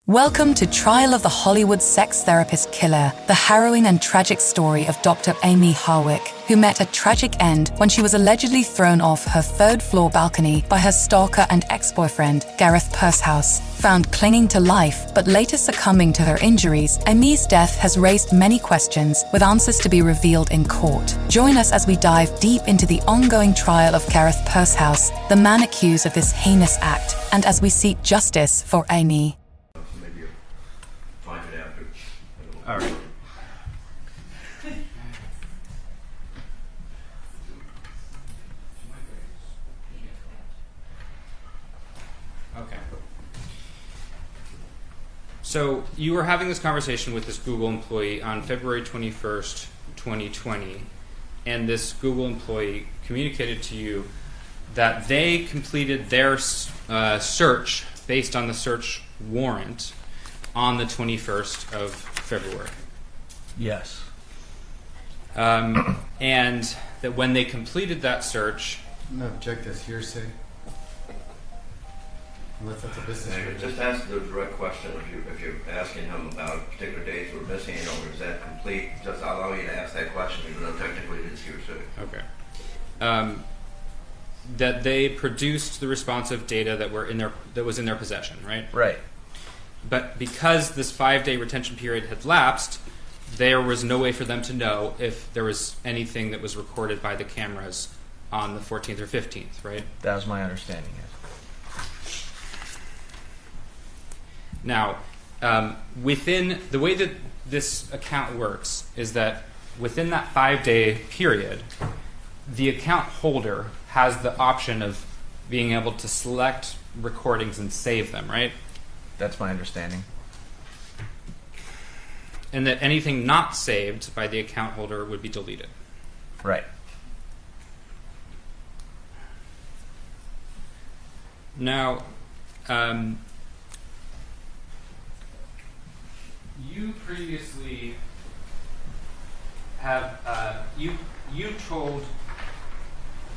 Welcome to Trial of the Hollywood Sex Therapist Killer, the harrowing and tragic story of Dr. Amie Harwick, who met a tragic end when she was allegedly thrown off her third-floor balcony by her stalker and ex-boyfriend, Gareth Pursehouse. Found clinging to life, but later succumbing to her injuries, Amie's death has raised many questions, with answers to be revealed in court. Join us as we dive deep into the ongoing trial of Gareth Pursehouse, the man accused of this heinous act, and as we seek justice for Amie. All right. Okay. So you were having this conversation with this Google employee on February 21st, 2020, and this Google employee communicated to you that they completed their search based on the search warrant on the 21st of February. Yes. And that when they completed that search... No, object as hearsay. Unless that's a business record. Just ask the direct question if you're asking him about particular dates we're missing, or is that complete? Just allow you to ask that question, even though technically it's hearsay. Okay. That they produced the responsive data that was in their possession, right? Right. But because this 5-day retention period had lapsed, there was no way for them to know if there was anything that was recorded by the cameras on the 14th or 15th, right? That was my understanding, yes. Now, within the way that this account works is that within that 5-day period, the account holder has the option of being able to select recordings and save them, right? That's my understanding. And that anything not saved by the account holder would be deleted. Right. Now, you previously have you told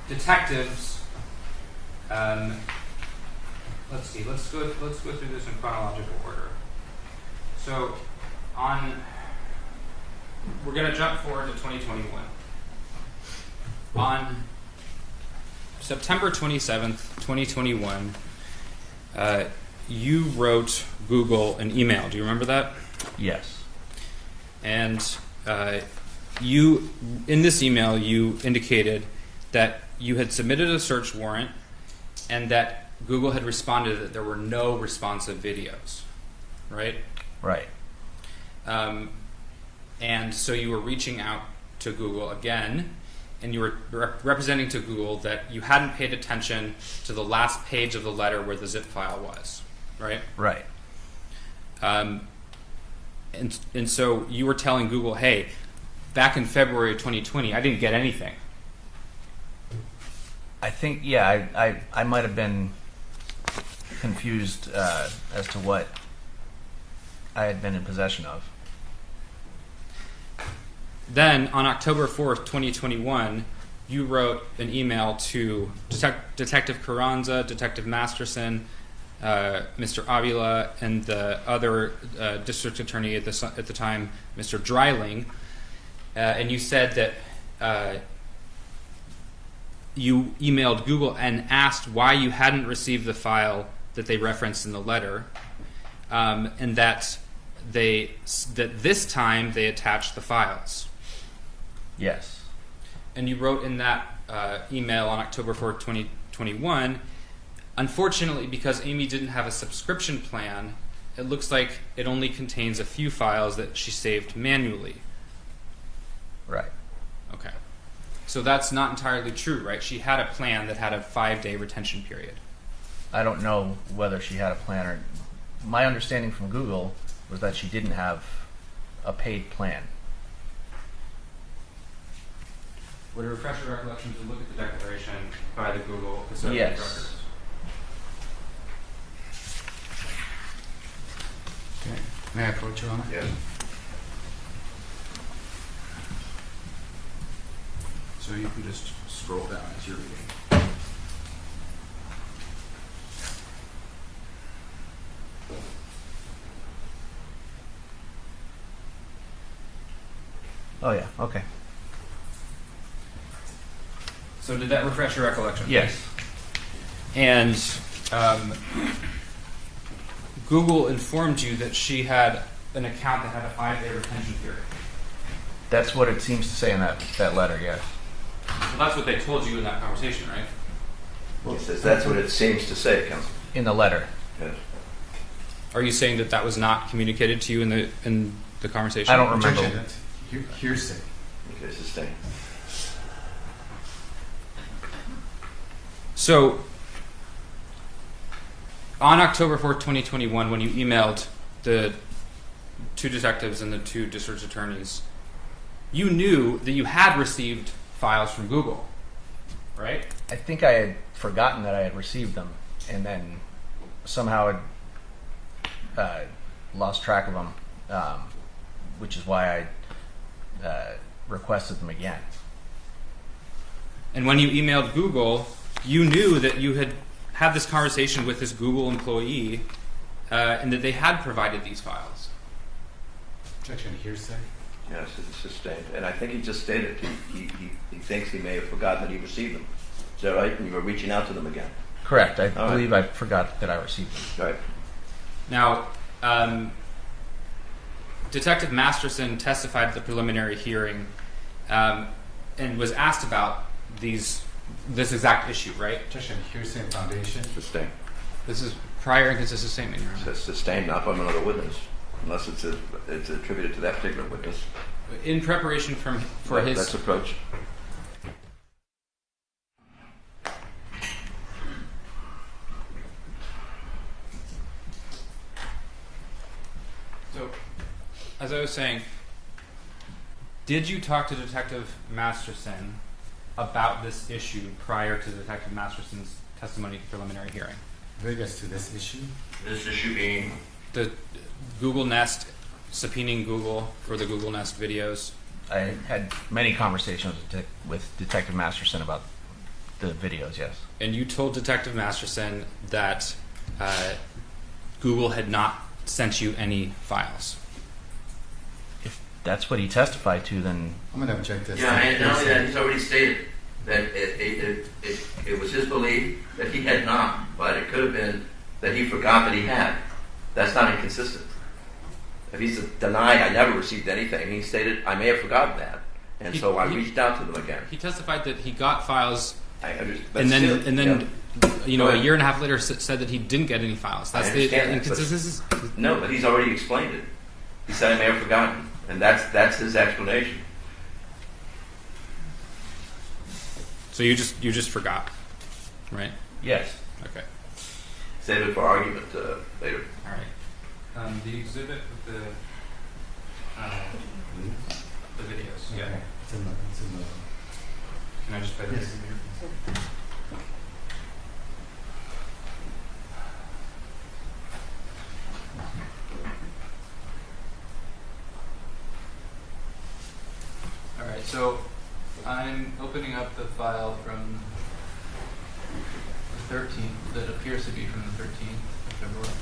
detectives. Let's see. Let's go through this in chronological order. So, we're going to jump forward to 2021. On September 27th, 2021, you wrote Google an email. Do you remember that? Yes. And in this email, you indicated that you had submitted a search warrant and that Google had responded that there were no responsive videos, right? Right. And so you were reaching out to Google again, and you were representing to Google that you hadn't paid attention to the last page of the letter where the zip file was, right? Right. And so you were telling Google, hey, back in February of 2020, I didn't get anything. I think, yeah, I might have been confused as to what I had been in possession of. Then, on October 4th, 2021, you wrote an email to Detective Carranza, Detective Masterson, Mr. Avila, and the other district attorney at the time, Mr. Dreiling, and you said that you emailed Google and asked why you hadn't received the file that they referenced in the letter, and that this time they attached the files. Yes. And you wrote in that email on October 4th, 2021, unfortunately, because Amie didn't have a subscription plan, it looks like it only contains a few files that she saved manually. Right. Okay. So that's not entirely true, right? She had a plan that had a 5-day retention period. I don't know whether she had a plan or... My understanding from Google was that she didn't have a paid plan. Would it refresh your recollection to look at the declaration by the Google Custodian Yes. Records? Okay. May I approach you on it? Yes. So you can just scroll down as you're reading. Oh yeah. Okay. So did that refresh your recollection? Yes. And Google informed you that she had an account that had a 5-day retention period. That's what it seems to say in that letter. Yes. Well, that's what they told you in that conversation, right? He says that's what it seems to say, Counsel. In the letter. Yes. Are you saying that was not communicated to you in the conversation? I don't remember. Objection. That's hearsay. Okay, sustained. So, on October 4th, 2021, when you emailed the 2 detectives and the 2 district attorneys, you knew that you had received files from Google, right? I think I had forgotten that I had received them, and then somehow had lost track of them, which is why I requested them again. And when you emailed Google, you knew that you had this conversation with this Google employee and that they had provided these files. Objection. Hearsay. Yes, it's sustained. And I think he just stated he thinks he may have forgotten that he received them. Is that right? And you were reaching out to them again. Correct. I All right. believe I forgot that I received them. Right. Now, Detective Masterson testified at the preliminary hearing and was asked about this exact issue, right? Objection. Hearsay and foundation. Sustained. This is prior inconsistent statement, Your It Honor. says sustained, not from another witness, unless it's attributed to that particular witness. In preparation for his... That's approach. So, as I was saying, did you talk to Detective Masterson about this issue prior to Detective Masterson's testimony at the preliminary hearing? With regards to this issue, This issue being The Google Nest, subpoenaing Google for the Google Nest videos. I had many conversations with Detective Masterson about the videos, yes. And you told Detective Masterson that Google had not sent you any files. If that's what he testified to, then I'm going to object this. Yeah, and not only that, he's already stated that it was his belief that he had not, but it could have been that he forgot that he had. That's not inconsistent. If he's denied, I never received anything, he stated, I may have forgotten that. And so I reached out to them again. He testified that he got files, I understand. and then you know, Go a ahead. year and a half later said that he didn't get any files. That's I the understand that, inconsistency. No, but he's already explained it. He said I may have forgotten. And that's his explanation. So you just forgot, right? yes. Okay. Save it for argument later. All right. The exhibit with the videos. Okay. It's in the. Can I just play this? All right. So I'm opening up the file from the 13th that appears to be from the 13th of February.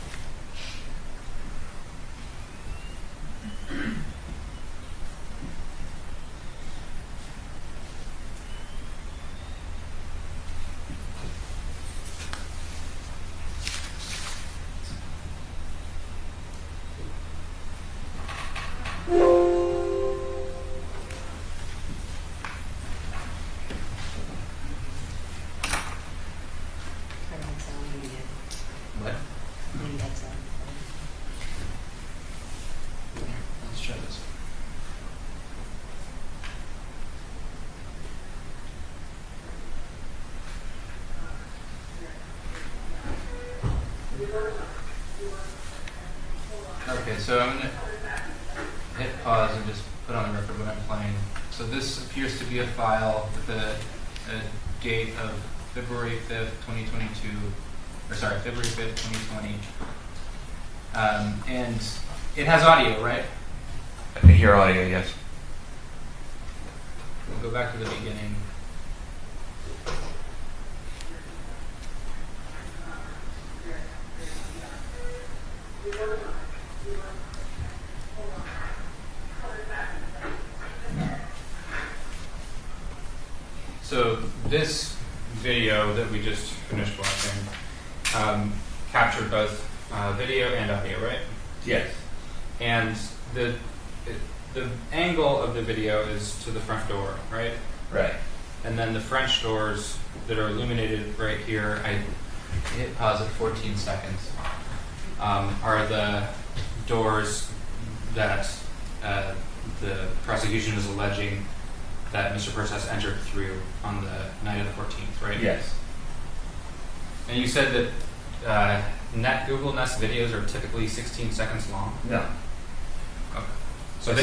What? Let's try this. Okay, so I'm going to hit pause and just put on the record what I'm playing. So this appears to be a file with a date of February 5th, 2022, or sorry, February 5th, 2020. And it has audio, right? I can hear audio, yes. We'll go back to the beginning. So this video that we just finished watching captured both video and audio, right? Yes. And the angle of the video is to the front door, right? Right. And then the French doors that are illuminated right here, I hit pause at 14 seconds, are the doors that the prosecution is alleging that Mr. Pursehouse entered through on the night of the 14th, right? Yes. And you said that Google Nest videos are typically 16 seconds long? No. Okay. So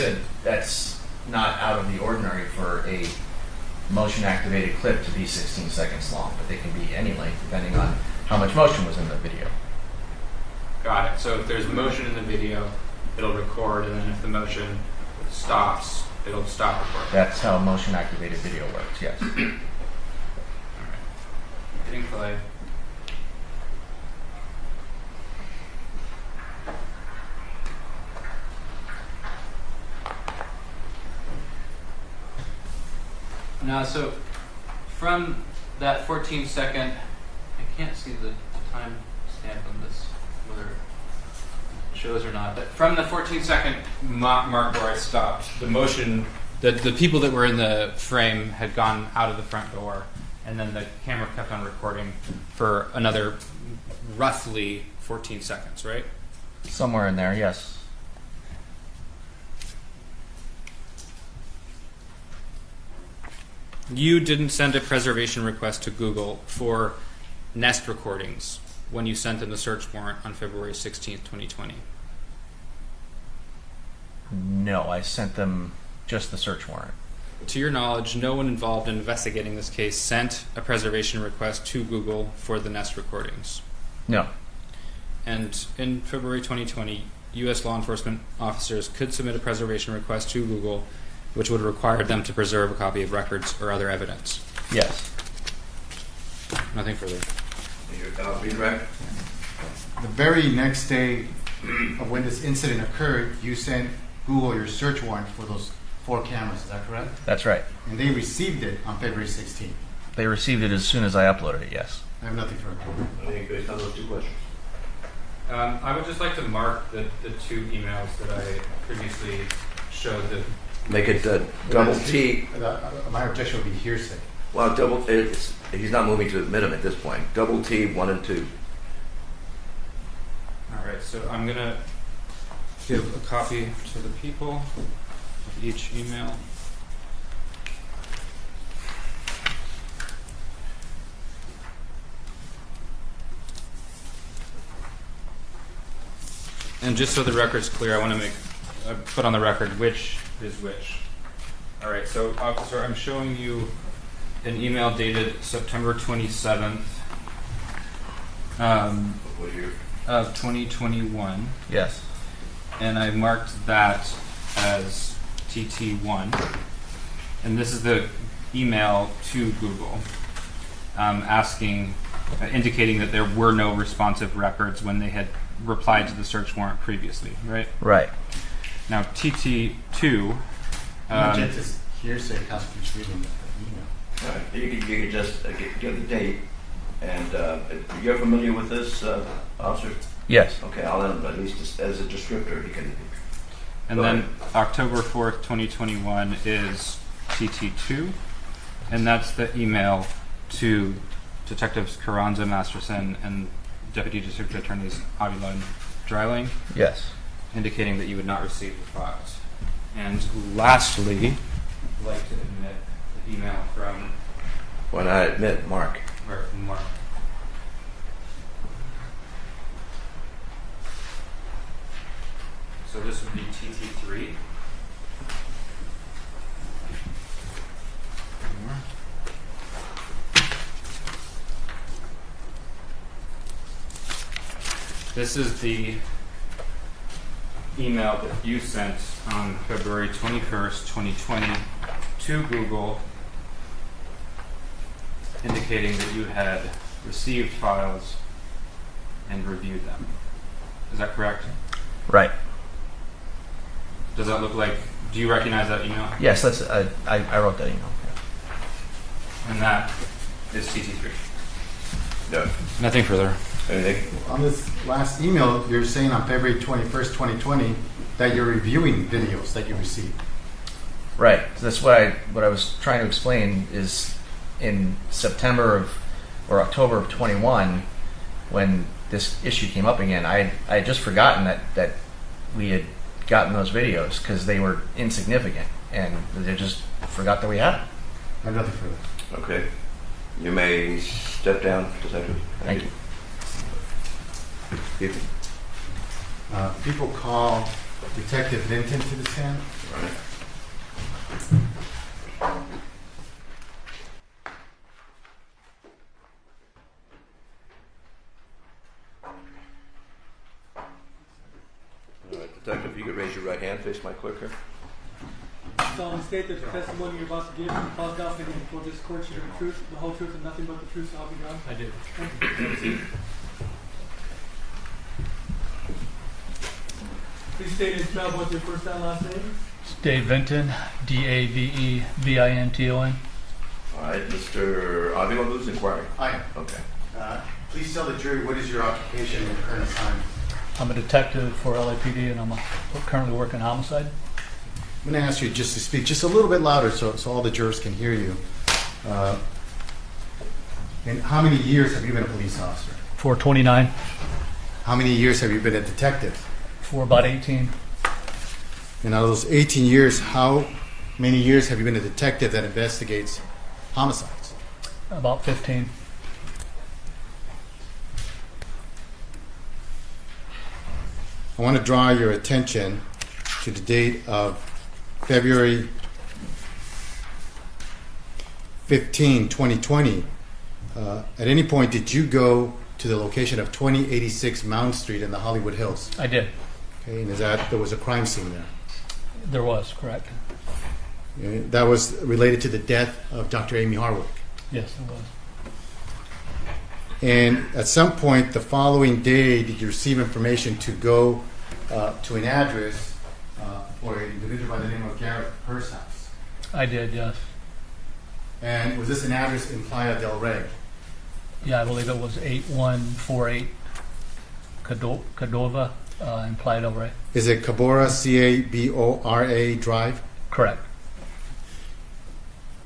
that's not out of the ordinary for a motion-activated clip to be 16 seconds long, but they can be any length depending on how much motion was in the video. Got it. So if there's motion in the video, it'll record, and then if the motion stops, it'll stop recording. That's how motion-activated video works, yes. All right. Hitting play. Now, so from that 14-second, I can't see the time stamp on this, whether it shows or not, but from the 14-second mark where I stopped, the motion, the people that were in the frame had gone out of the front door, and then the camera kept on recording for another roughly 14 seconds, right? Somewhere in there, yes. You didn't send a preservation request to Google for Nest recordings when you sent them the search warrant on February 16th, 2020. No, I sent them just the search warrant. To your knowledge, no one involved in investigating this case sent a preservation request to Google for the Nest recordings. No. And in February 2020, U.S. law enforcement officers could submit a preservation request to Google, which would require them to preserve a copy of records or other evidence. Yes. Nothing further. Redirect. The very next day of when this incident occurred, you sent Google your search warrant for those 4 cameras, is that correct? That's right. And they received it on February 16th. They received it as soon as I uploaded it, yes. I have nothing further. Based on those 2 questions. I would just like to mark the 2 emails that I previously showed that. Make it double T. My objection would be hearsay. Well, he's not moving to admit them at this point. Double T 1 and 2. All right, so I'm going to give a copy to the people of each email. And just so the record's clear, I want to put on the record which is which. All right, so officer, I'm showing you an email dated September 27th of 2021. Yes. And I marked that as TT1. And this is the email to Google indicating that there were no responsive records when they had replied to the search warrant previously, right? Right. Now, TT2. Object is hearsay constitutes reading the email. All right. You could just give the date. And you're familiar with this, officer? Yes. Okay, I'll let him, at least as a descriptor, he can. And then October 4th, 2021 is TT2. And that's the email to Detectives Carranza Masterson and Deputy District Attorneys Avila and Dryling, Yes. indicating that you would not receive the files. And lastly, I'd like to admit the email from When I admit, Mark. Mark. So this would be TT3. This is the email that you sent on February 21st, 2020 to Google, indicating that you had received files and reviewed them. Is that correct? Right. Does that look like, do you recognize that email? Yes, that's I wrote that email. And that is TT3. No. Nothing further. Anything? On this last email, you're saying on February 21st, 2020, that you're reviewing videos that you received. Right. So that's what I was trying to explain is in September of or October of 21, when this issue came up again, I had just forgotten that we had gotten those videos because they were insignificant, and they just forgot that we had them. I have nothing further. Okay. You may step down, Detective. Thank you. Ethan. People call Detective Vinton to the stand. Right. All right, Detective, if you could raise your right hand, face my clerk here. Solemnly state that the testimony you're about to give and cause documented before this court should be the truth, the whole truth, and nothing but the truth, so help you God. I do. Thank you. Please state and spell what's your first and last name. Dave Vinton, Davevinton. All right, Mr. Avila, who's inquiring? I am. Okay. Please tell the jury what is your occupation and current assignment. I'm a detective for LAPD, and I'm currently working homicide. I'm going to ask you just to speak just a little bit louder so all the jurors can hear you. And how many years have you been a police officer? For 29, How many years have you been a detective? for about 18. And out of those 18 years, how many years have you been a detective that investigates homicides? About 15. I want to draw your attention to the date of February 15, 2020. At any point, did you go to the location of 2086 Mount Street in the Hollywood Hills? I did. Okay, and there was a crime scene there. There was, correct. Okay, that was related to the death of Dr. Amie Harwick. Yes, it was. And at some point the following day, did you receive information to go to an address for an individual by the name of Gareth Pursehouse? I did, yes. And was this an address in Playa del Rey? Yeah, I believe it was 8148 Cordova in Playa del Rey. Is it Cabora, Cabora Drive? Correct.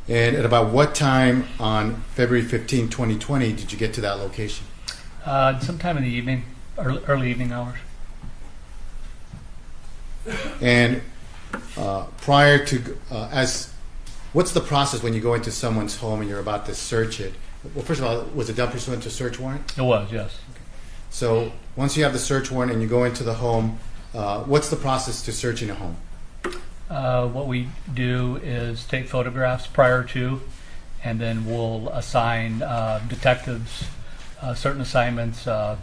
And at about what time on February 15, 2020 did you get to that location? Sometime in the evening, early evening hours. And prior to, what's the process when you go into someone's home and you're about to search it? Well, first of all, was it done pursuant to search warrant? It was, yes. So once you have the search warrant and you go into the home, what's the process to searching a home? What we do is take photographs prior to, and then we'll assign detectives certain assignments for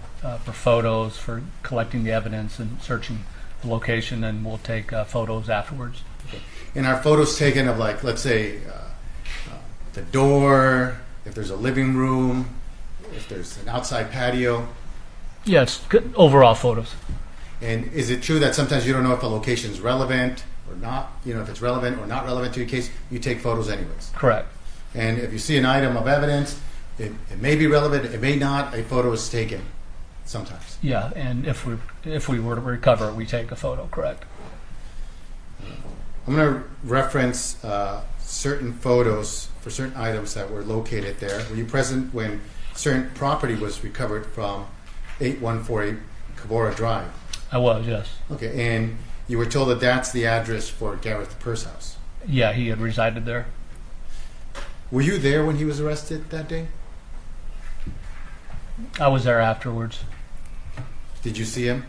photos, for collecting the evidence and searching the location, and we'll take photos afterwards. Okay. And are photos taken of, like, let's say, the door, if there's a living room, if there's an outside patio? Yes, good overall photos. And is it true that sometimes you don't know if a location is relevant or not? You know, if it's relevant or not relevant to your case, you take photos anyways? Correct. And if you see an item of evidence, it may be relevant, it may not, a photo is taken sometimes. Yeah, and if we were to recover it, we take a photo. Correct. I'm going to reference certain photos for certain items that were located there. Were you present when certain property was recovered from 8148 Cabora Drive? I was, yes. Okay, and you were told that that's the address for Gareth Pursehouse? Yeah, he had resided there. Were you there when he was arrested that day? I was there afterwards. Did you see him?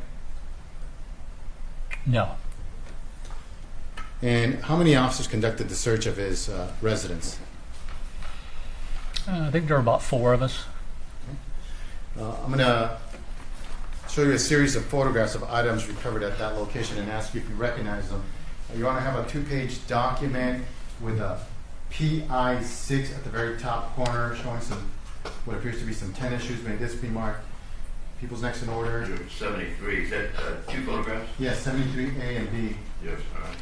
No. And how many officers conducted the search of his residence? I think there were about 4 of us. I'm going to show you a series of photographs of items recovered at that location and ask you if you recognize them. You want to have a 2-page document with a PI6 at the very top corner showing some what appears to be some tennis shoes. May this be marked People's Next in Order? 73. Is that 2 photographs? Yes, 73A and B. Yes. All right.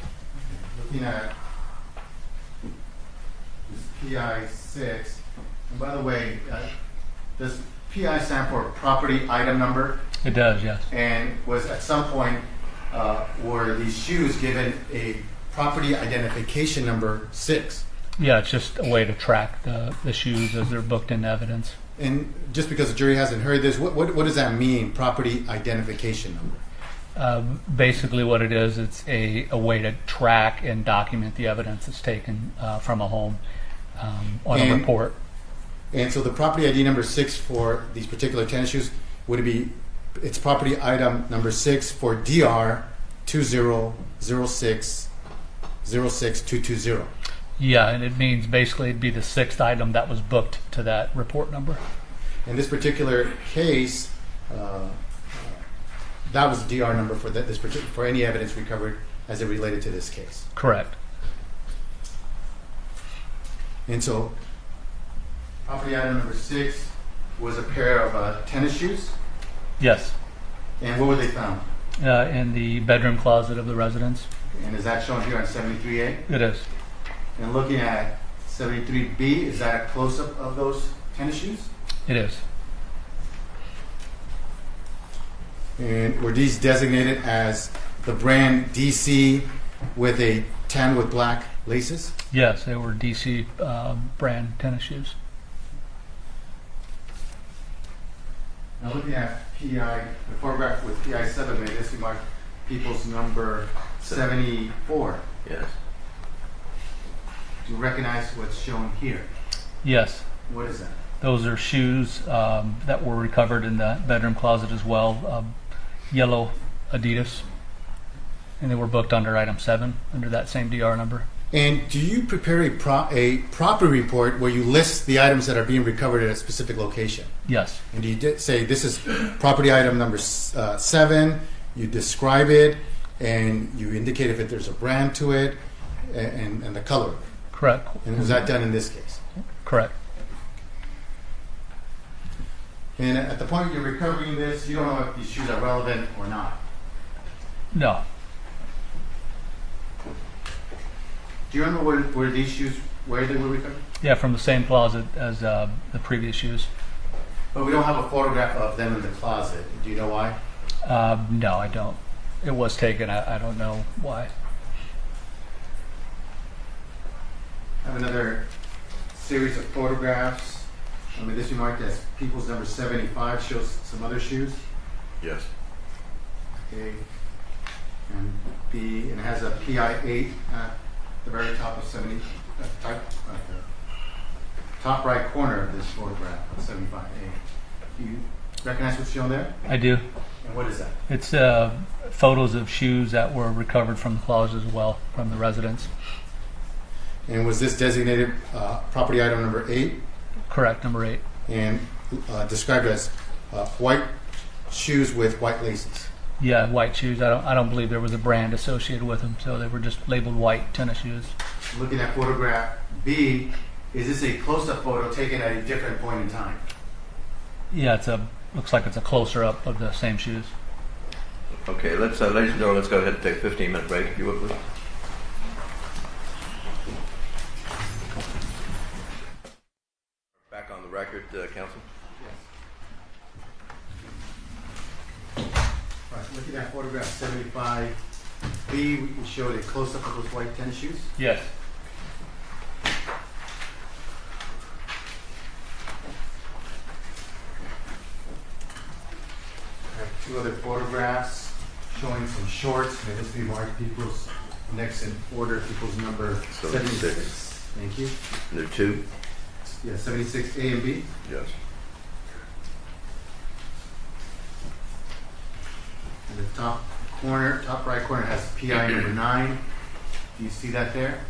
Looking at is PI 6. And by the way, does PI stand for property item number? It does, yes. And was at some point, were these shoes given a property identification number 6? Yeah, it's just a way to track the shoes as they're booked into evidence. And just because the jury hasn't heard this, what does that mean, property identification number? Basically what it is, it's a way to track and document the evidence that's taken from a home on a report. And so the property ID number 6 for these particular tennis shoes, would it be, it's property item number 6 for DR 2006-06220. Yeah, and it means basically it'd be the 6th item that was booked to that report number. In this particular case, that was the DR number for for any evidence recovered as it related to this case. Correct. And so, property item number 6 was a pair of tennis shoes. Yes. And where were they found? In the bedroom closet of the residence. And is that shown here on 73A? It is. And looking at 73B, is that a close-up of those tennis shoes? It is. And were these designated as the brand DC with a tan with black laces? Yes, they were DC brand tennis shoes. Now looking at PI, the photograph with PI 7 made this mark people's number 74. Yes. Do you recognize what's shown here? Yes. What is that? Those are shoes that were recovered in the bedroom closet as well. Yellow Adidas. And they were booked under item 7, under that same DR number. And do you prepare a proper report where you list the items that are being recovered at a specific location? Yes. And do you say this is property item number 7, you describe it, and you indicate if there's a brand to it, and the color? Correct. And was that done in this case? Correct. And at the point you're recovering this, you don't know if these shoes are relevant or not. No. Do you remember where these shoes, where they were recovered? Yeah, from the same closet as the previous shoes. But we don't have a photograph of them in the closet. Do you know why? No, I don't. It was taken. I don't know why. I have another series of photographs. I mean, this remarked as people's number 75 shows some other shoes. Yes. Okay. And B, and it has a PI 8 at the very top of 70, the top right corner of this photograph of 75A. Do you recognize what's shown there? I do. And what is that? It's photos of shoes that were recovered from the closet as well, from the residence. And was this designated property item number 8? Correct, number 8. And described as white shoes with white laces. Yeah, white shoes. I don't believe there was a brand associated with them, so they were just labeled white tennis shoes. Looking at photograph B, is this a close-up photo taken at a different point in time? Yeah, looks like it's a closer up of the same shoes. Okay, let's, ladies and gentlemen, let's go ahead and take a 15-minute break, if you would, please. Back on the record, counsel. Right, looking at photograph 75B, we showed a close-up of those white tennis shoes. Yes. I have 2 other photographs showing some shorts. May this be marked people's next in order, people's number 76. Thank you. There are 2? Yeah, 76A and B. Yes. And the top right corner has PI number 9. Do you see that there?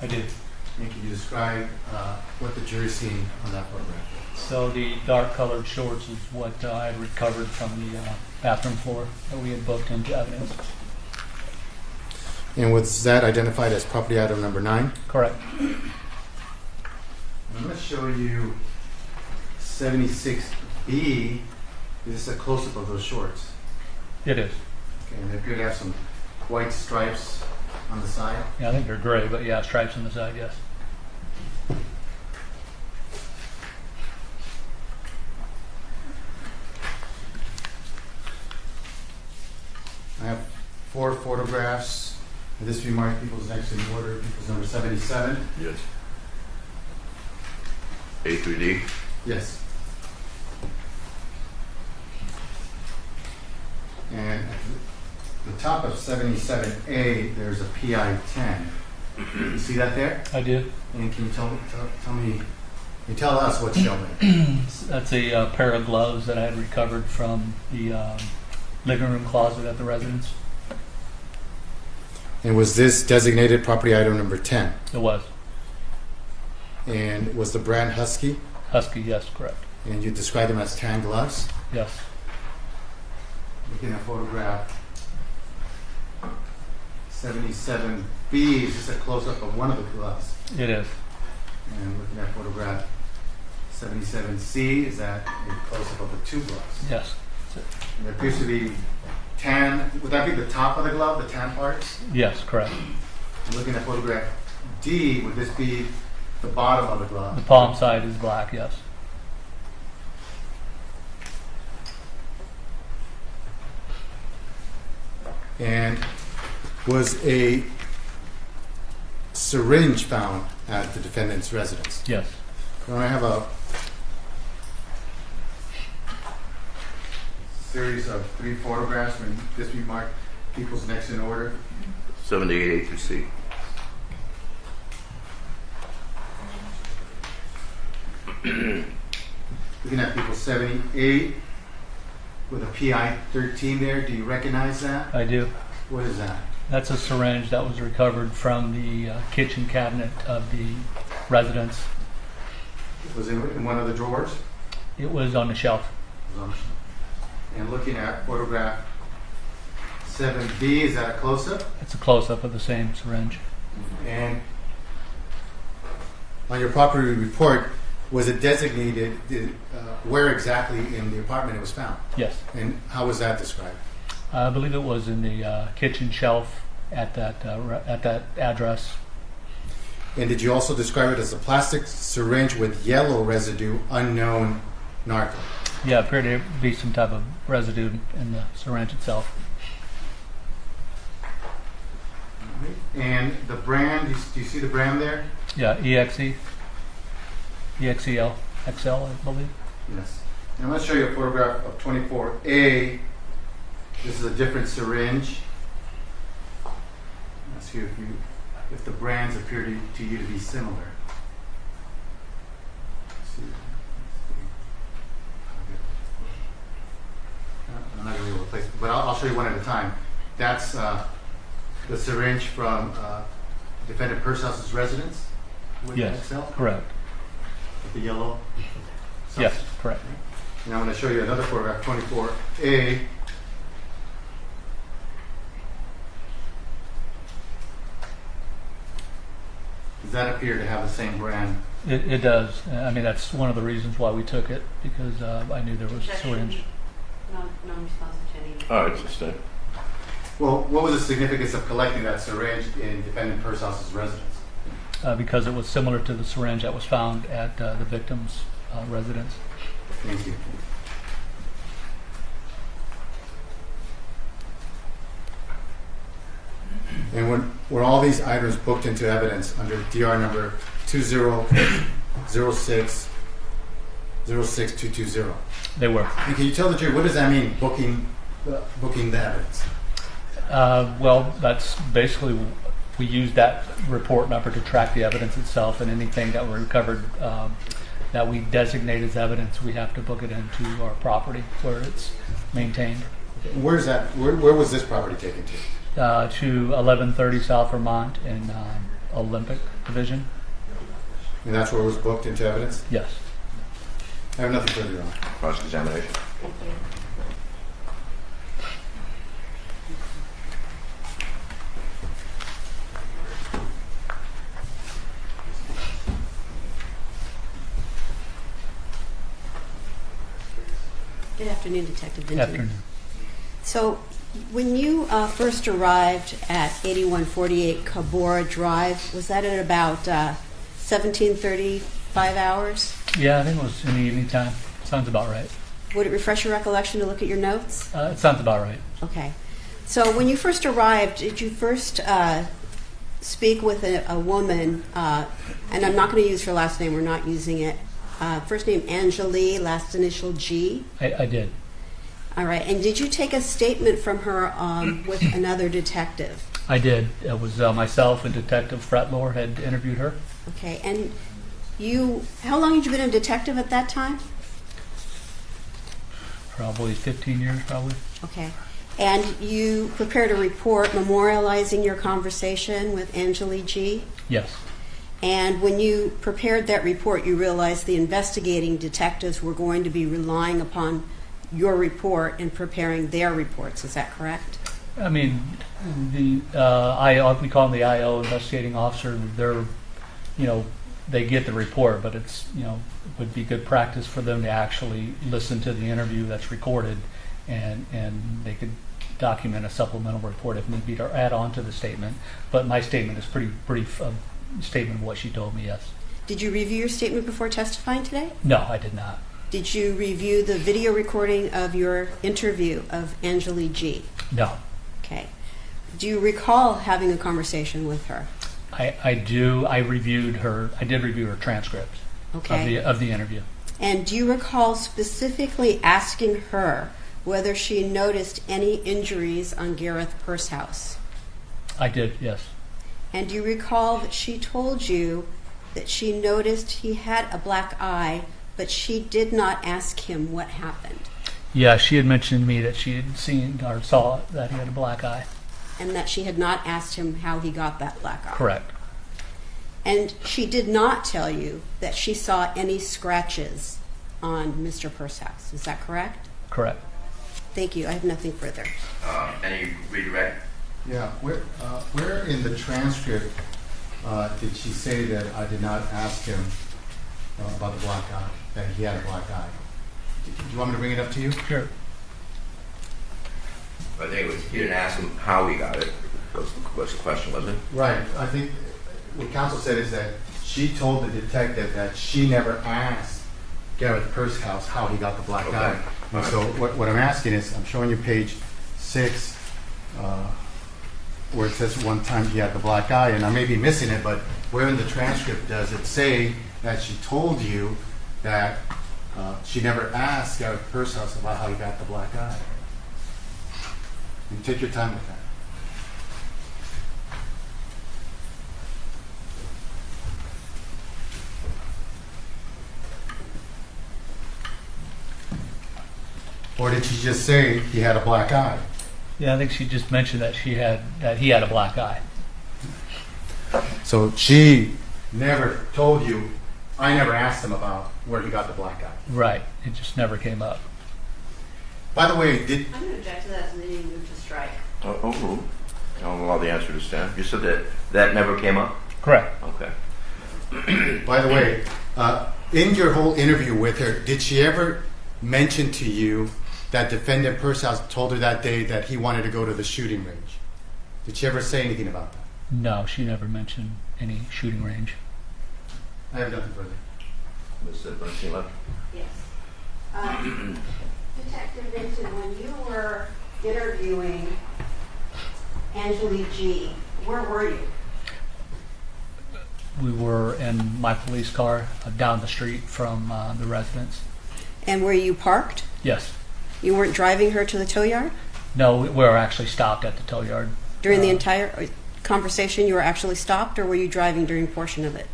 I did. And can you describe what the jury's seeing on that photograph? So the dark colored shorts is what I had recovered from the bathroom floor that we had booked into evidence. And was that identified as property item number 9? Correct. I'm going to show you 76B. Is this a close-up of those shorts? It is. Okay, and they appear to have some white stripes on the side. Yeah, I think they're gray, but yeah, stripes on the side, yes. 4 photographs. And this remark people's next in order. People's number 77. Yes. A through D. Yes. And at the top of 77A, there's a PI 10. You see that there? I do. And can you tell me, can you tell us what's shown there? That's a pair of gloves that I had recovered from the living room closet at the residence. And was this designated property item number 10? It was. And was the brand Husky? Husky, yes, correct. And you described them as tan gloves? Yes. Looking at photograph 77B, is just a close-up of one of the gloves. It is. And looking at photograph 77C, is that a close-up of the 2 gloves? Yes. And there appears to be tan, would that be the top of the glove, the tan parts? Yes, correct. And looking at photograph D, would this be the bottom of the glove? The palm side is black, yes. And was a syringe found at the defendant's residence? Yes. When I have a series of 3 photographs, and this we mark people's next in order. 78 A through C. Looking at people 78 with a PI 13 there. Do you recognize that? I do. What is that? That's a syringe that was recovered from the kitchen cabinet of the residence. Was it in one of the drawers? It was on the shelf. And looking at photograph 7B, is that a close-up? It's a close-up of the same syringe. And on your property report, was it designated where exactly in the apartment it was found? Yes. And how was that described? I believe it was in the kitchen shelf at that address. And did you also describe it as a plastic syringe with yellow residue, unknown narco? Yeah, it appeared to be some type of residue in the syringe itself. And the brand, do you see the brand there? Yeah, EXE. EXEL. XL, I believe. Yes. And I'm going to show you a photograph of 24A. This is a different syringe. Ask you if the brands appear to you to be similar. Let's see. I'm not going to be able to place it, but I'll show you one at a time. That's the syringe from defendant Pursehouse's residence with Yes, XL? correct. With the yellow? Yes, correct. And I'm going to show you another photograph, 24A. Does that appear to have the same brand? It does. I mean, that's one of the reasons why we took it, because I knew there was a syringe. Non-responsive to any. Oh, it's the same. Well, what was the significance of collecting that syringe in defendant Pursehouse's residence? Because it was similar to the syringe that was found at the victim's residence. Thank you. And were all these items booked into evidence under DR number 2006-06220? They were. And can you tell the jury, what does that mean, booking the evidence? Well, that's basically, we used that report number to track the evidence itself, and anything that we recovered that we designate as evidence, we have to book it into our property where it's maintained. Where's that? Where was this property taken to? To 1130 South Vermont in Olympic Division. And that's where it was booked into evidence? Yes. I have nothing further on. Cross-examination. Thank you. Good afternoon, Detective Good Vinton. afternoon. So, when you first arrived at 8148 Cabora Drive, was that at about 17:35 hours? Yeah, I think it was in the evening time. Sounds about right. Would it refresh your recollection to look at your notes? It sounds about right. Okay. So when you first arrived, did you first speak with a woman, and I'm not going to use her last name, we're not using it, first name Angeli, last initial G? I did. All right, and did you take a statement from her with another detective? I did. It was myself and Detective Fretlore had interviewed her. Okay, and how long had you been a detective at that time? Probably 15 years, probably. Okay. And you prepared a report memorializing your conversation with Angeli G? Yes. And when you prepared that report, you realized the investigating detectives were going to be relying upon your report in preparing their reports. Is that correct? I mean, the we call them the IO, investigating officer. They're, they get the report, but it's, it would be good practice for them to actually listen to the interview that's recorded, and they could document a supplemental report if need be, or add on to the statement. But my statement is pretty brief statement of what she told me. Yes. Did you review your statement before testifying today? No, I did not. Did you review the video recording of your interview of Angeli G? No. Okay. Do you recall having a conversation with her? I do. I did review her transcript of the interview. And do you recall specifically asking her whether she noticed any injuries on Gareth Pursehouse? I did, yes. And do you recall that she told you that she noticed he had a black eye, but she did not ask him what happened? Yeah, she had mentioned to me that she had seen or saw that he had a black eye. And that she had not asked him how he got that black eye? Correct. And she did not tell you that she saw any scratches on Mr. Pursehouse. Is that correct? Correct. Thank you. I have nothing further. Any redirect? Yeah, where in the transcript did she say that I did not ask him about the black eye, that he had a black eye? Do you want me to bring it up to you? Sure. I think it was, he didn't ask him how he got it. Was the question, wasn't it? Right. I think what counsel said is that she told the detective that she never asked Gareth Pursehouse how he got the black eye. And so what I'm asking is, I'm showing you page 6, where it says one time he had the black eye, and I may be missing it, but where in the transcript does it say that she told you that she never asked Gareth Pursehouse about how he got the black eye? You take your time with that. Or did she just say he had a black eye? Yeah, I think she just mentioned that he had a black eye. So she never told you, I never asked him about where he got the black eye. Right. It just never came up. By the way, I'm going to object to that and then you move to strike. Overruled. I'll allow the answer to stand. You said that never came up? Correct. Okay. by the way, in your whole interview with her, did she ever mention to you that defendant Pursehouse told her that day that he wanted to go to the shooting range? Did she ever say anything about that? No, she never mentioned any shooting range. I have nothing further. Ms. Bernstein left. Yes. Detective Vinton, when you were interviewing Angeli G, where were you? We were in my police car down the street from the residence. And were you parked? Yes. You weren't driving her to the tow yard? No, we were actually stopped at the tow yard. During the entire conversation, you were actually stopped, or were you driving during a portion of it?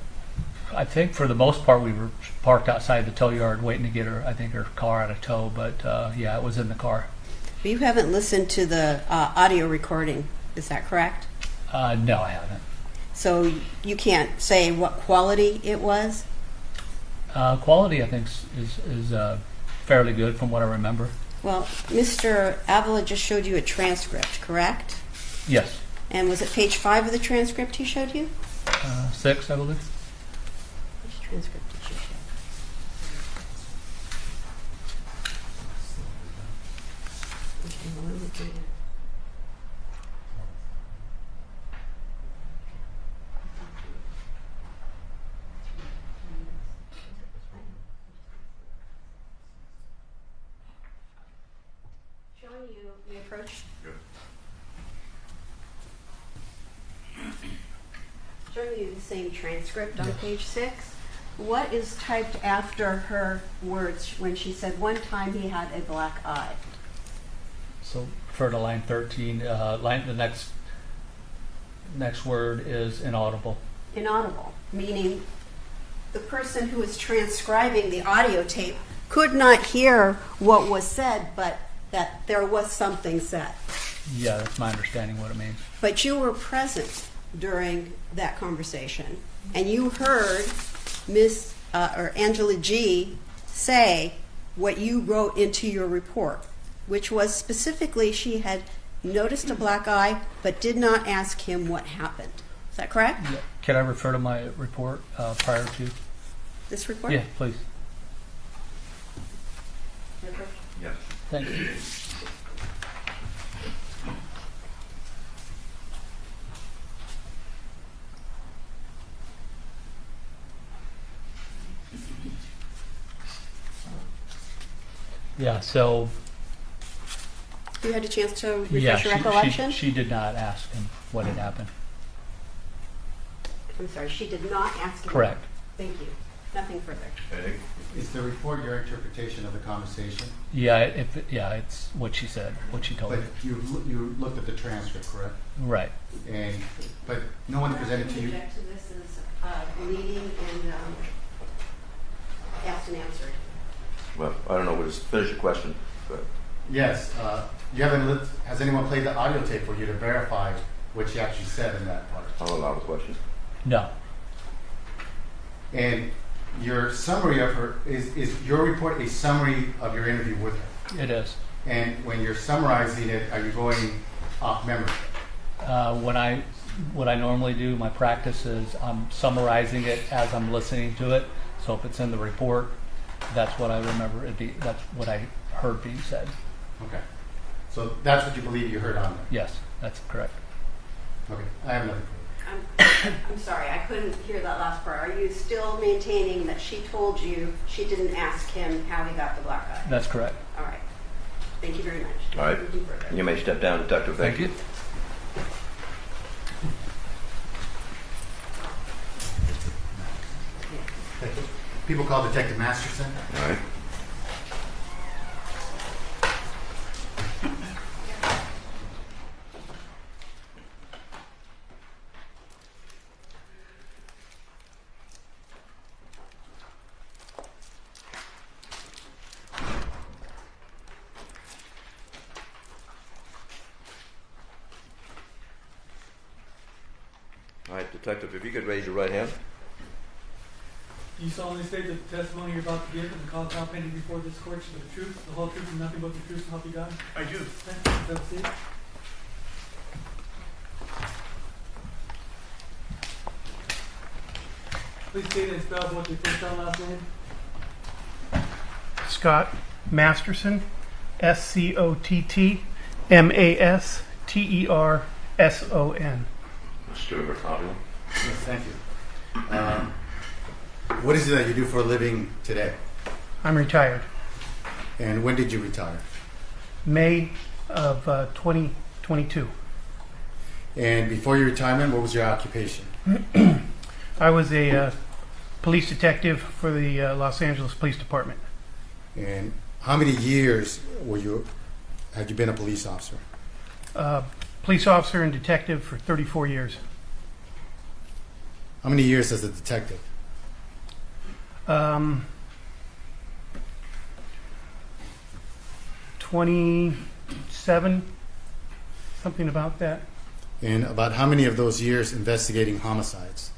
I think for the most part we were parked outside the tow yard waiting to get her car out of tow, but yeah, it was in the car. But you haven't listened to the audio recording, is that correct? No, I haven't. So you can't say what quality it was? Quality, I think, is fairly good from what I remember. Well, Mr. Avila just showed you a transcript, correct? Yes. And was it page 5 of the transcript he showed you? 6, I believe. Which transcript did you show? Okay, well, let me do that. Showing you the approach. showing you the same transcript on page 6. What is typed after her words when she said one time he had a black eye? So refer to line 13. The next word is inaudible. Inaudible, meaning the person who is transcribing the audio tape could not hear what was said, but that there was something said. Yeah, that's my understanding what it means. But you were present during that conversation, and you heard or Angela G. say what you wrote into your report, which was specifically she had noticed a black eye, but did not ask him what happened. Is that correct? Yeah. Can I refer to my report prior to? This report? Yeah, please. Yes. Thank you. Yeah, so You had a chance to refresh yeah, your recollection? she did not ask him what had happened. I'm sorry, she did not ask him. Correct. Thank you. Nothing further. Okay. Is the report your interpretation of the conversation? Yeah, it's what she said, what she told But me. you looked at the transcript, correct? Right. But no one presented to you. Object to this is leading and asked and answered. Well, I don't know, we'll just finish your question, but Yes. Has anyone played the audio tape for you to verify what she actually said in that part? I'll allow the question. No. And your summary of her is your report a summary of your interview with her? It is. And when you're summarizing it, are you going off memory? What I normally do, my practice is I'm summarizing it as I'm listening to it. So if it's in the report, that's what I remember. That's what I heard being said. Okay. So that's what you believe you heard on there? Yes, that's correct. Okay. I have nothing. I'm sorry, I couldn't hear that last part. Are you still maintaining that she told you she didn't ask him how he got the black eye? That's correct. All right. Thank you very much. All right. Nothing further. You may step down, Detective. Thank you. People call Detective Masterson. All right. All right, Detective, if you could raise your right hand. Do you solemnly state that the testimony you're about to give and the cause now pending before this court is the truth, the whole truth, and nothing but the truth, so help you God? I do. Thank you. Have a seat. Please state and spell both your first and last name. Scott Masterson, SCOTT MASTERSON. Mr. Avila. Yes, thank you. What is it that you do for a living today? I'm retired. And when did you retire? May of 2022. And before your retirement, what was your occupation? I was a police detective for the Los Angeles Police Department. And how many years had you been a police officer? Police officer and detective for 34 years. How many years as a detective? 27, something about that. And about how many of those years investigating homicides?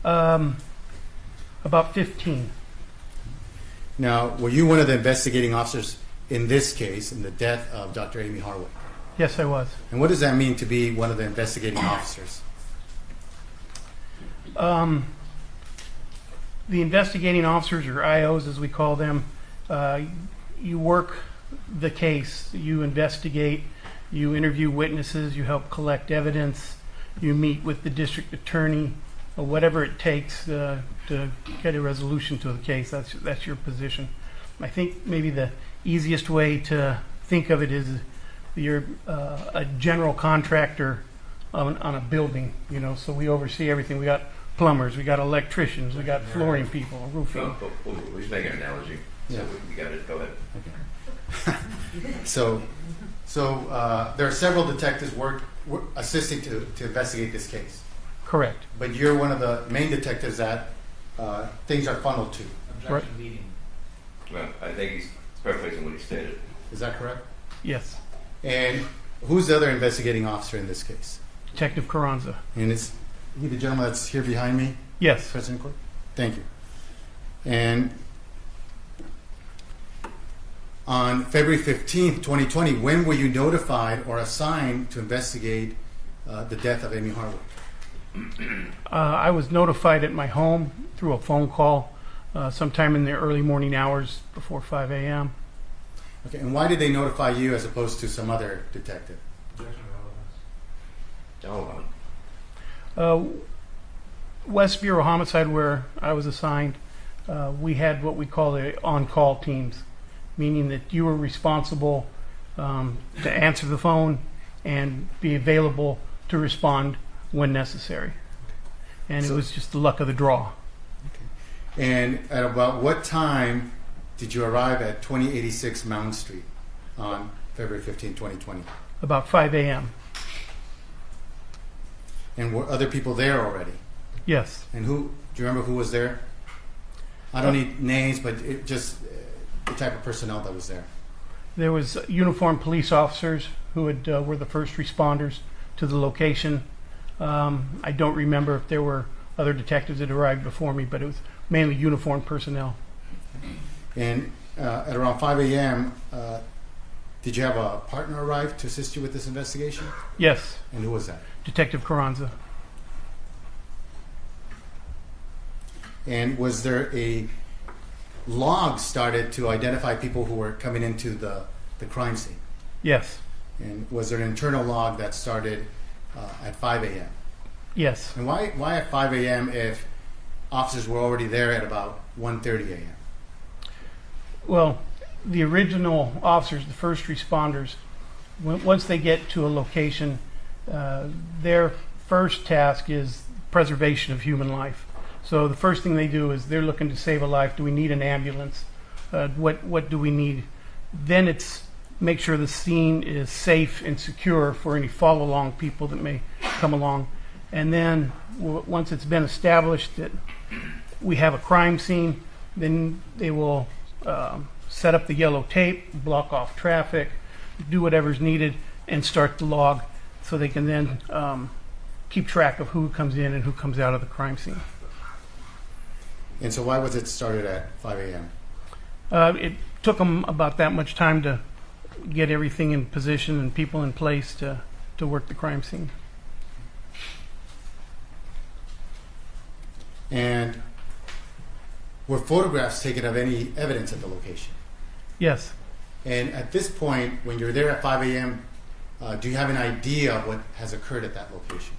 About 15. Now, were you one of the investigating officers in this case, in the death of Dr. Amie Harwick? Yes, I was. And what does that mean to be one of the investigating officers? The investigating officers, or IOs as we call them, you work the case, you investigate, you interview witnesses, you help collect evidence, you meet with the district attorney, or whatever it takes to get a resolution to the case. That's your position. I think maybe the easiest way to think of it is you're a general contractor on a building, so we oversee everything. We got plumbers, we got electricians, we got flooring people, roofing. He's making an analogy. So Yeah. we got it. Go ahead. So there are several detectives assisting to investigate this case. Correct. But you're one of the main detectives that things are funneled to. Right. Well, I think he's paraphrasing what he stated. Is that correct? Yes. And who's the other investigating officer in this case? Detective Carranza. And is he the gentleman that's here behind me? Yes. President Court? Thank you. And on February 15th, 2020, when were you notified or assigned to investigate the death of Amie Harwick? I was notified at my home through a phone call sometime in the early morning hours before 5 a.m. Okay, and why did they notify you as opposed to some other detective? West Bureau Homicide, where I was assigned, we had what we call the on-call teams, meaning that you were responsible to answer the phone and be available to respond when necessary. And it was just the luck of the draw. And at about what time did you arrive at 2086 Mound Street on February 15, 2020? About 5 a.m. And were other people there already? Yes. And do you remember who was there? I don't need names, but just the type of personnel that was there. There was uniformed police officers who were the first responders to the location. I don't remember if there were other detectives that arrived before me, but it was mainly uniformed personnel. And at around 5 a.m., did you have a partner arrive to assist you with this investigation? Yes. And who was that? Detective Carranza. And was there a log started to identify people who were coming into the crime scene? Yes. And was there an internal log that started at 5 a.m.? Yes. And why at 5 a.m. if officers were already there at about 1:30 a.m.? Well, the original officers, the first responders, once they get to a location, their first task is preservation of human life. So the first thing they do is they're looking to save a life. Do we need an ambulance? What do we need? Then it's make sure the scene is safe and secure for any follow-along people that may come along. And then once it's been established that we have a crime scene, then they will set up the yellow tape, block off traffic, do whatever's needed, and start the log so they can then keep track of who comes in and who comes out of the crime scene. And so why was it started at 5 a.m.? It took them about that much time to get everything in position and people in place to work the crime scene. And were photographs taken of any evidence at the location? Yes. And at this point, when you're there at 5 a.m., do you have an idea of what has occurred at that location?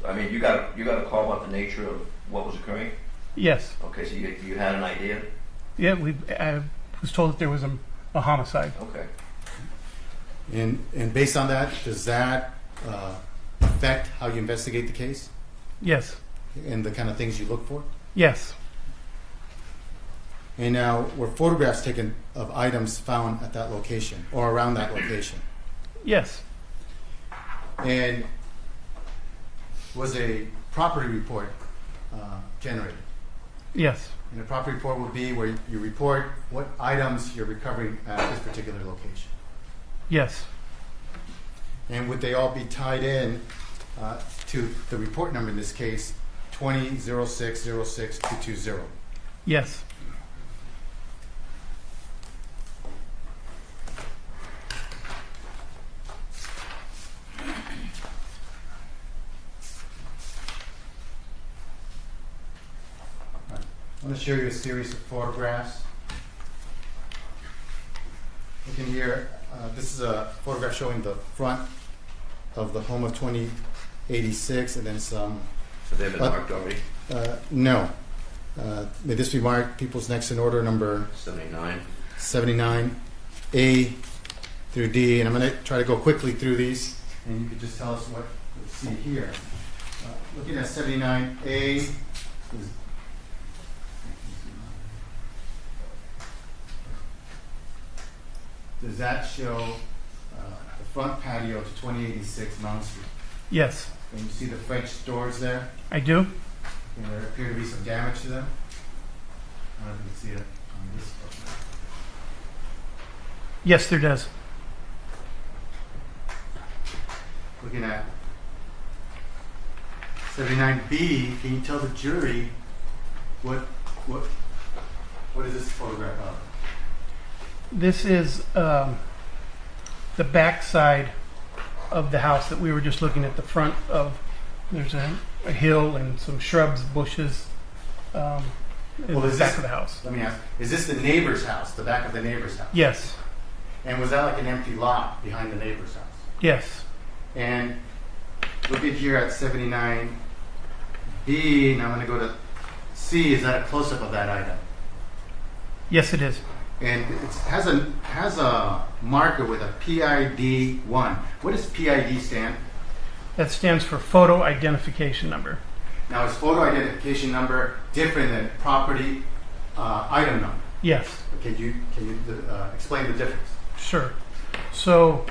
I mean, you got a call about the nature of what was occurring? Yes. Okay, so you had an idea? Yeah, I was told that there was a homicide. Okay. And based on that, does that affect how you investigate the case? Yes. And the kind of things you look for? Yes. And now, were photographs taken of items found at that location or around that location? Yes. And was a property report generated? Yes. And a property report would be where you report what items you're recovering at this particular location. Yes. And would they all be tied in to the report number in this case, 20-06-06-220? Yes. I'm going to show you a series of photographs. Look in here. This is a photograph showing the front of the home of 2086, and then some. So they've been marked already? No. May this be marked People's Next in Order number 79. 79 A through D, and I'm going to try to go quickly through these, and you can just tell us what you see here. Looking at 79A, does that show the front patio to 2086 Mount Street? Yes, And you see the French doors there? I do. And there appear to be some damage to them. I don't know if you can see it on this photo. Yes, there does. Looking at 79B, can you tell the jury what is this photograph of? This is the back side of the house that we were just looking at. The front of, there's a hill and some shrubs, bushes in the back of the house. Let me ask, is this the neighbor's house, the back of the neighbor's house? Yes, And was that like an empty lot behind the neighbor's house? yes, And look at here at 79B, and I'm going to go to C. Is that a close-up of that item? yes it is. And it has a marker with a PID 1. What does PID stand? That stands for photo identification number. Now, is photo identification number different than property item number? Yes, Can you explain the difference? sure. So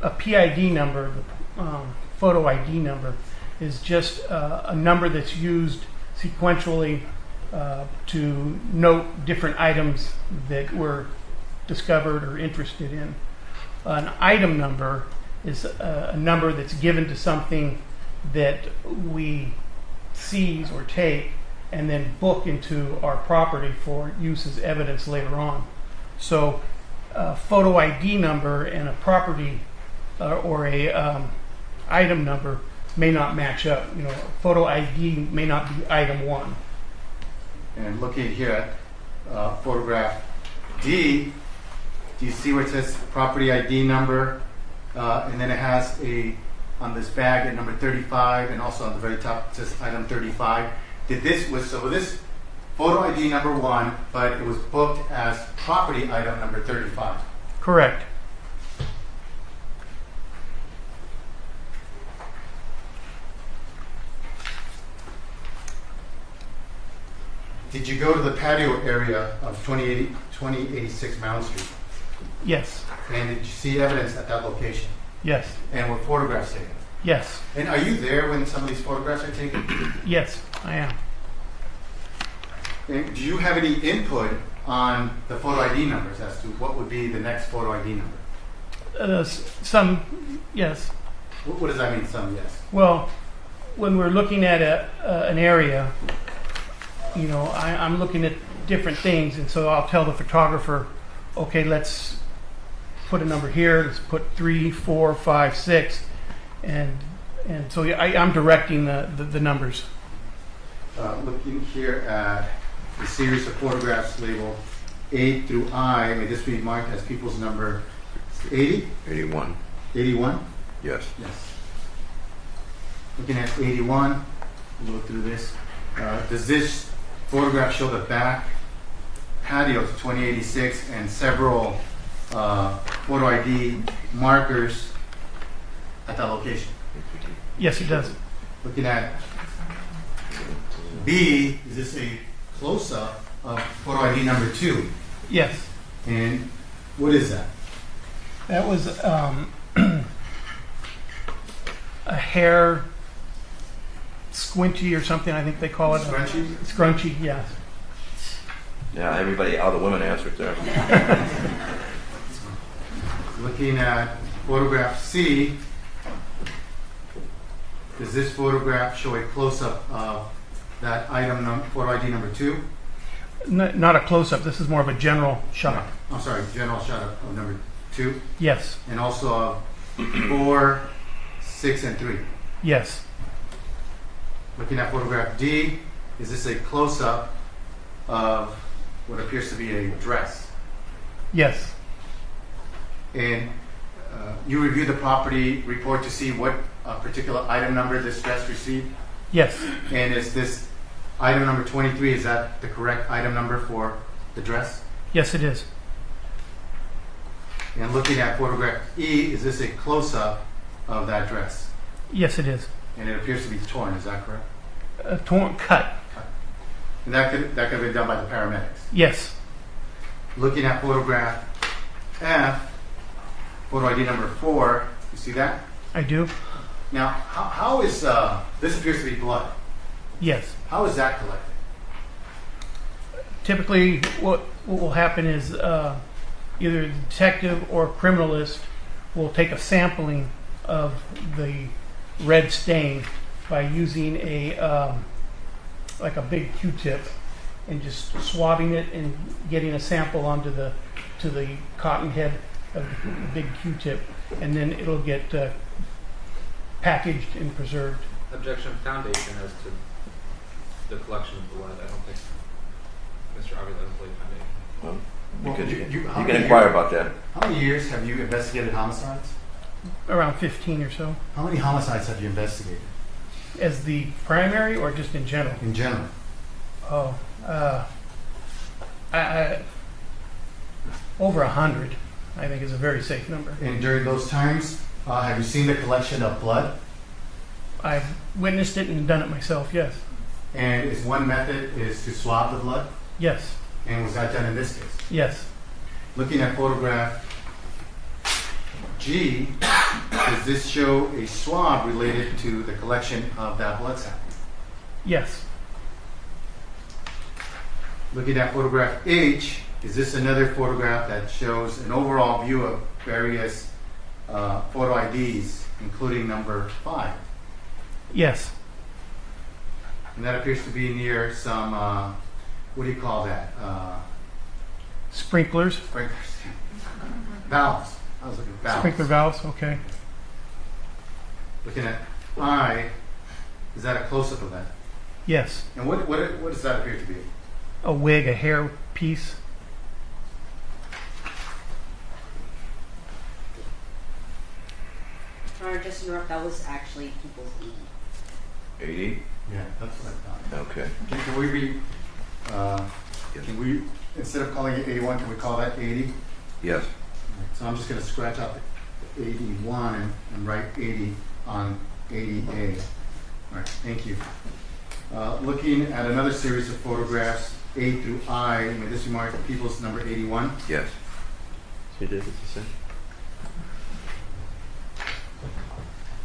a PID number, the photo ID number, is just a number that's used sequentially to note different items that were discovered or interested in. An item number is a number that's given to something that we seize or take and then book into our property for use as evidence later on. So a photo ID number and a property or a item number may not match up. You know, photo ID may not be item 1. And looking here at photograph D, do you see where it says property ID number? And then it has on this bag at number 35, and also on the very top it says item 35. So this photo ID number 1, but it was booked as property item number 35. Correct. Did you go to the patio area of 2086 Mount Street? Yes. And did you see evidence at that location? Yes. And were photographs taken? Yes. And are you there when some of these photographs are taken? Yes, I am. And do you have any input on the photo ID numbers as to what would be the next photo ID number? Some, yes. What does that mean, some, yes? Well, when we're looking at an area, you know, I'm looking at different things, and so I'll tell the photographer, okay, let's put a number here, let's put 3, 4, 5, 6, and so I'm directing the numbers. Looking here at the series of photographs labeled A through I, may this be marked as people's number 80? 81. 81? Yes. Yes. Looking at 81, we'll go through this. Does this photograph show the back patio to 2086 and several photo ID markers at that location? Yes, it does. Looking at B, is this a close-up of photo ID number 2? Yes. And what is that? That was a hair squinty or something, I think they call it. Scrunchy? Scrunchy, yes. Yeah, everybody, all the women answered there. Looking at photograph C, does this photograph show a close-up of that item, photo ID number 2? Not a close-up. This is more of a general shot. I'm sorry, general shot of number 2, Yes. and also of 4, 6, and 3. Yes. Looking at photograph D, is this a close-up of what appears to be a dress? Yes. And you reviewed the property report to see what particular item number this dress received? Yes. And is this item number 23, is that the correct item number for the dress? Yes, it is. And looking at photograph E, is this a close-up of that dress? Yes, it is. And it appears to be torn, is that correct? Torn, cut. And that could have been done by the paramedics. Yes. Looking at photograph F, photo ID number 4, you see that? I do. Now, how is, this appears to be blood. Yes. How is that collected? Typically, what will happen is either the detective or criminalist will take a sampling of the red stain by using a like a big Q-tip and just swabbing it and getting a sample onto the cotton head of the big Q-tip, and then it'll get packaged and preserved. Objection. Foundation as to the collection of blood. I don't think Mr. Avila has laid foundation. Well, you how can many inquire years- about that. How many years have you investigated homicides? Around 15 or so. How many homicides have you investigated As the primary or just in general? in general? Oh, over 100, I think, is a very safe number. And during those times, have you seen the collection of blood? I've witnessed it and done it myself, yes. And is one method is to swab the blood? Yes, And was that done in this case? yes. Looking at photograph G, does this show a swab related to the collection of that blood sample? Yes, Looking at photograph H, is this another photograph that shows an overall view of various photo IDs, including number 5? yes. And that appears to be near some, what do you call that? Sprinklers, Sprinklers. Valves. I was looking at valves. sprinkler valves, okay. Looking at I, is that a close-up of that? Yes. And what does that appear to be? A wig, a hair piece. Or just interrupt, that was actually people's E. 80? Yeah, that's what I thought. Okay. Can we be, can we, instead of calling it 81, can we call that 80? Yes. So I'm just going to scratch out the 81 and write 80 on 80A. All right, thank you. Looking at another series of photographs, A through I, may this remark people's number 81? Yes. So you did what you said?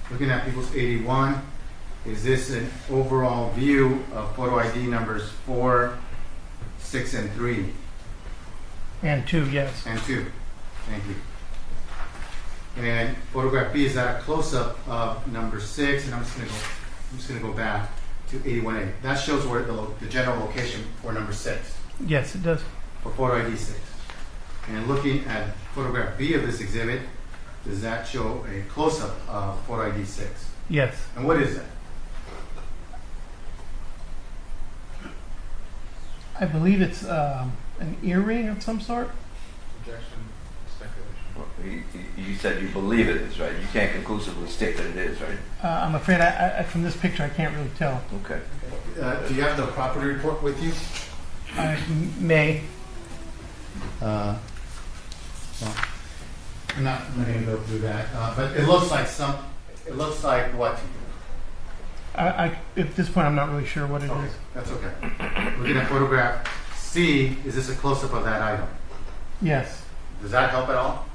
Looking at people's 81, is this an overall view of photo ID numbers 4, 6, and 3? And 2, yes. And 2. Thank you. And photograph B, is that a close-up of number 6? And I'm just gonna go back to 81A. That shows where the general location for number 6, Yes, it does. for photo ID 6. And looking at photograph B of this exhibit, does that show a close-up of photo ID 6? Yes. And what is that? I believe it's an earring of some sort. Objection. Speculation. Well, you said you believe it is, right? You can't conclusively state that it is, right? I'm afraid I from this picture I can't really tell. Okay. Do you have the property report with you? I may. Well, I'm not going to go through that, but it looks like what? At this point, I'm not really sure what it Okay, is. that's okay. Looking at photograph C, is this a close-up of that item? Yes. Does that help at all?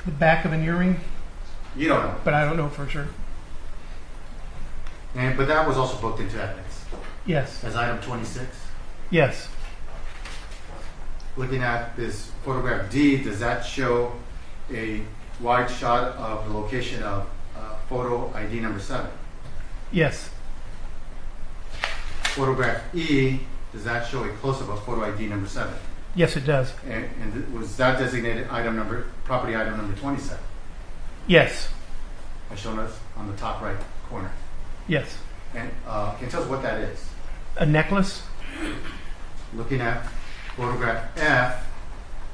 The back of an earring, You don't know. but I don't know for sure. But that was also booked into evidence Yes. as item 26. Yes. Looking at this photograph D, does that show a wide shot of the location of photo ID number 7? Yes. Photograph E, does that show a close-up of photo ID number 7? Yes, it does. And was that designated property item number 27? Yes. As shown us on the top right corner. Yes. And can you tell us what that is? A necklace. Looking at photograph F,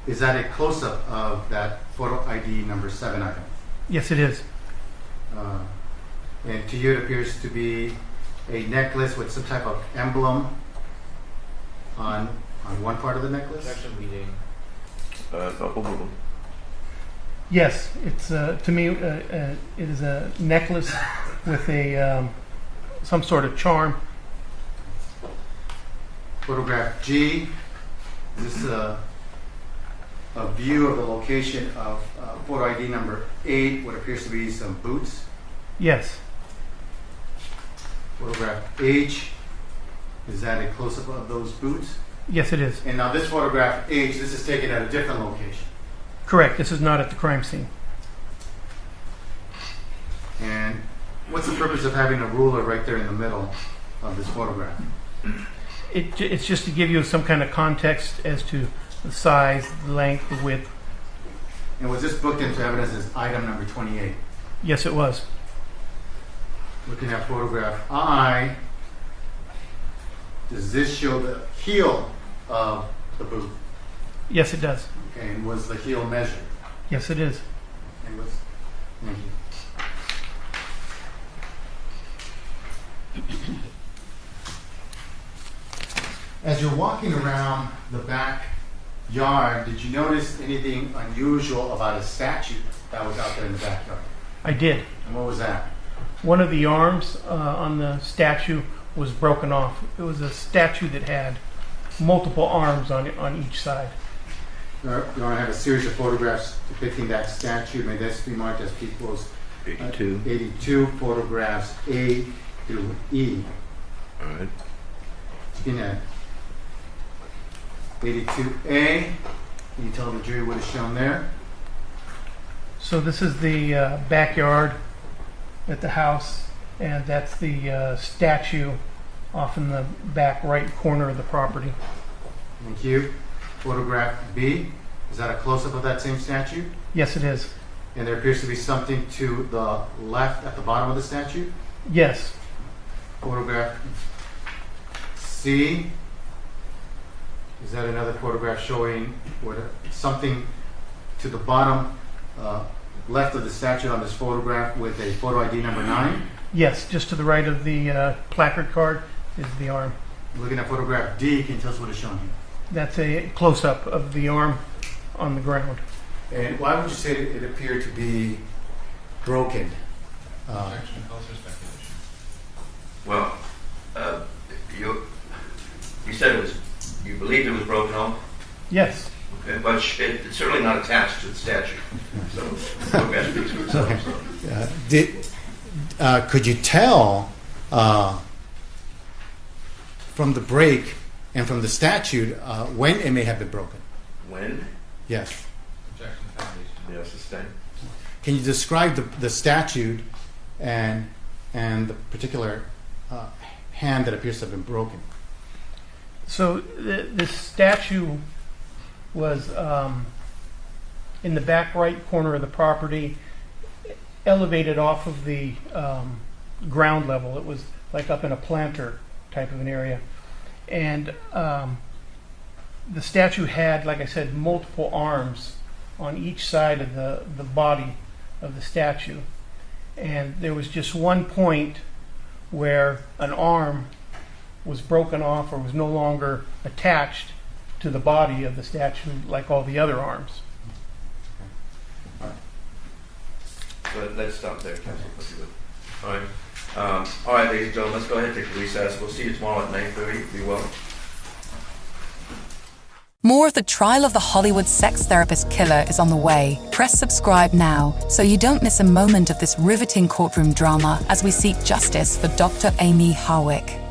is that a close-up of that photo ID number 7 item? Yes, it is. And to you, it appears to be a necklace with some type of emblem on one part of the necklace. Objection leading. A couple of them. Yes, it's to me it is a necklace with a some sort of charm. Photograph G. This is a view of the location of photo ID number 8, what appears to be some boots. Yes. Photograph H. Is that a close-up of those boots? Yes, it is. And now this photograph H, this is taken at a different location. Correct. This is not at the crime scene. And what's the purpose of having a ruler right there in the middle of this photograph? It's just to give you some kind of context as to the size, the length, the width. And was this booked into evidence as item number 28? Yes, it was. Looking at photograph I, does this show the heel of the boot? Yes, it does. Okay, and was the heel measured? Yes, it is. And was, thank you. As you're walking around the backyard, did you notice anything unusual about a statue that was out there in the backyard? I did. And what was that? One of the arms on the statue was broken off. It was a statue that had multiple arms on each side. You want to have a series of photographs depicting that statue. May this be marked as people's 82 photographs A through E. All right. Looking at 82A, can you tell the jury what is shown there? So this is the backyard at the house, and that's the statue off in the back right corner of the property. Thank you. Photograph B, is that a close-up of that same statue? Yes, it is. And there appears to be something to the left at the bottom of the statue? Yes. Photograph C, is that another photograph showing something to the bottom left of the statue on this photograph with a photo ID number 9? Yes, just to the right of the placard card is the arm. Looking at photograph D, can you tell us what is shown here? That's a close-up of the arm on the ground. And why would you say it appeared to be broken? Well, you said it was, you believed it was broken off? Yes. Okay, but it's certainly not attached to the statue. So, photographs speaks for itself. So. Could you tell from the break and from the statute when it may have been broken? When? Yes. Objection foundation. Yes, sustained. Can you describe the statute and the particular hand that appears to have been broken? So this statue was in the back right corner of the property, elevated off of the ground level. It was like up in a planter type of an area. And the statue had, like I said, multiple arms on each side of the body of the statue. And there was just one point where an arm was broken off or was no longer attached to the body of the statue like all the other arms. But let's stop there, Council. All right. All right, ladies and gentlemen, let's go ahead and take a recess. We'll see you tomorrow at 9:30. Be well. More of the trial of the Hollywood sex therapist killer is on the way. Press subscribe now so you don't miss a moment of this riveting courtroom drama as we seek justice for Dr. Amie Harwick.